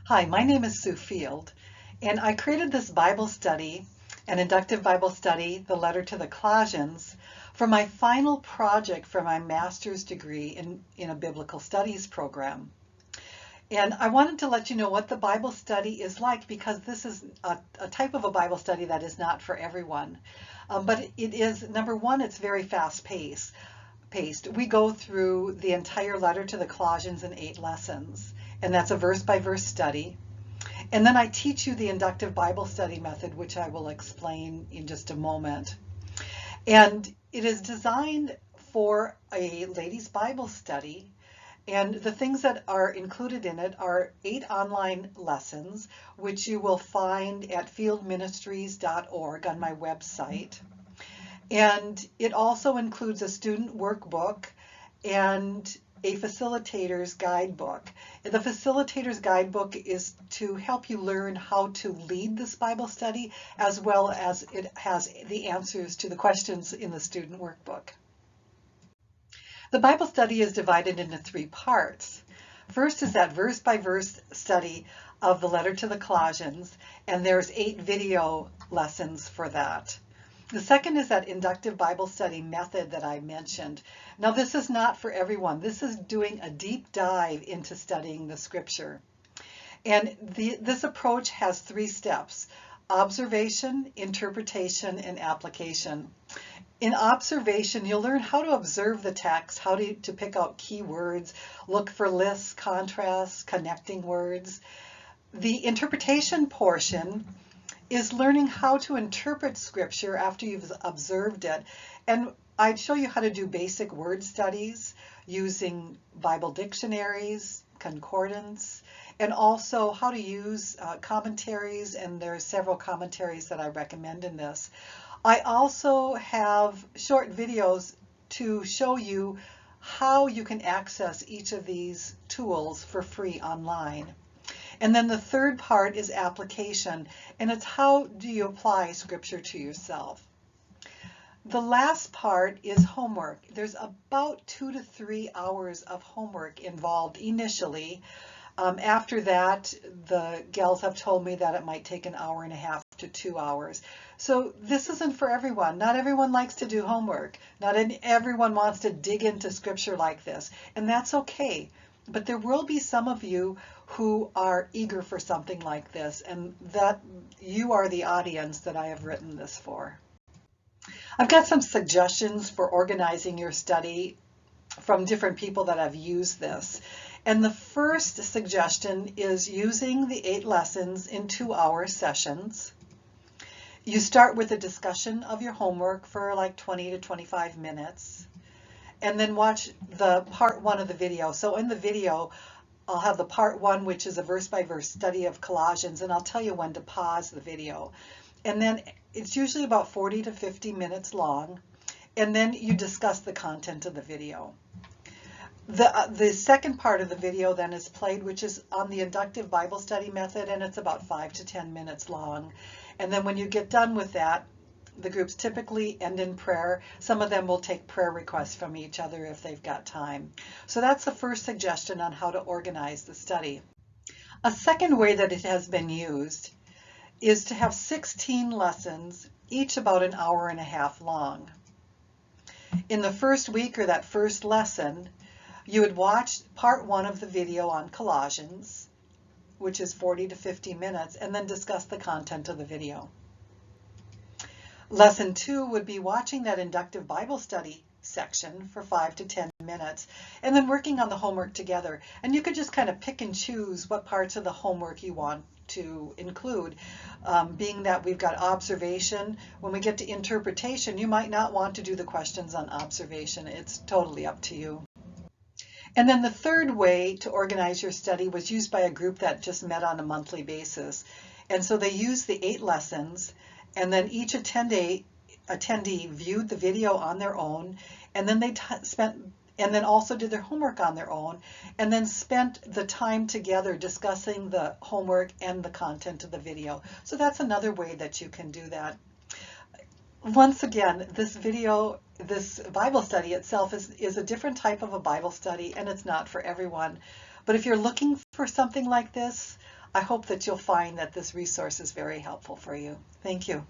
Hi, my name is Sue Field, and I created this Bible study, an inductive Bible study, the letter to the Colossians, for my final project for my master's degree in a biblical studies program. And I wanted to let you know what the Bible study is like because this is a type of a Bible study that is not for everyone. But it is, number one, it's very fast-paced. We go through the entire letter to the Colossians in 8 lessons, and that's a verse-by-verse study. And then I teach you the inductive Bible study method, which I will explain in just a moment. And it is designed for a ladies' Bible study. And the things that are included in it are 8 online lessons, which you will find at fieldministries.org on my website. And it also includes a student workbook and a facilitator's guidebook. The facilitator's guidebook is to help you learn how to lead this Bible study, as well as it has the answers to the questions in the student workbook. The Bible study is divided into 3 parts. First is that verse-by-verse study of the letter to the Colossians, and there's 8 video lessons for that. The second is that inductive Bible study method that I mentioned. Now, this is not for everyone. This is doing a deep dive into studying the scripture. And this approach has 3 steps: observation, interpretation, and application. In observation, you'll learn how to observe the text, how to pick out key words, look for lists, contrasts, connecting words. The interpretation portion is learning how to interpret scripture after you've observed it. And I'd show you how to do basic word studies using Bible dictionaries, concordance, and also how to use commentaries, and there's several commentaries that I recommend in this. I also have short videos to show you how you can access each of these tools for free online. And then the third part is application, and it's how do you apply scripture to yourself. The last part is homework. There's about 2 to 3 hours of homework involved initially. After that, the gals have told me that it might take an hour and a half to 2 hours. So this isn't for everyone. Not everyone likes to do homework. Not everyone wants to dig into scripture like this, and that's okay. But there will be some of you who are eager for something like this, and that you are the audience that I have written this for. I've got some suggestions for organizing your study from different people that have used this. And the first suggestion is using the 8 lessons in 2-hour sessions. You start with a discussion of your homework for like 20 to 25 minutes. And then watch the part 1 of the video. So in the video, I'll have the part 1, which is a verse-by-verse study of Colossians, and I'll tell you when to pause the video. And then it's usually about 40 to 50 minutes long, and then you discuss the content of the video. The second part of the video then is played, which is on the inductive Bible study method, and it's about 5 to 10 minutes long. And then when you get done with that, the groups typically end in prayer. Some of them will take prayer requests from each other if they've got time. So that's the first suggestion on how to organize the study. A second way that it has been used is to have 16 lessons, each about an hour and a half long. In the first week or that first lesson, you would watch part 1 of the video on Colossians, which is 40 to 50 minutes, and then discuss the content of the video. Lesson 2 would be watching that inductive Bible study section for 5 to 10 minutes, and then working on the homework together. And you could just kind of pick and choose what parts of the homework you want to include. Being that we've got observation, when we get to interpretation, you might not want to do the questions on observation. It's totally up to you. And then the third way to organize your study was used by a group that just met on a monthly basis. And so they used the 8 lessons, and then each attendee viewed the video on their own, and then they also did their homework on their own, and then spent the time together discussing the homework and the content of the video. So that's another way that you can do that. Once again, this Bible study itself is a different type of a Bible study, and it's not for everyone. But if you're looking for something like this, I hope that you'll find that this resource is very helpful for you. Thank you.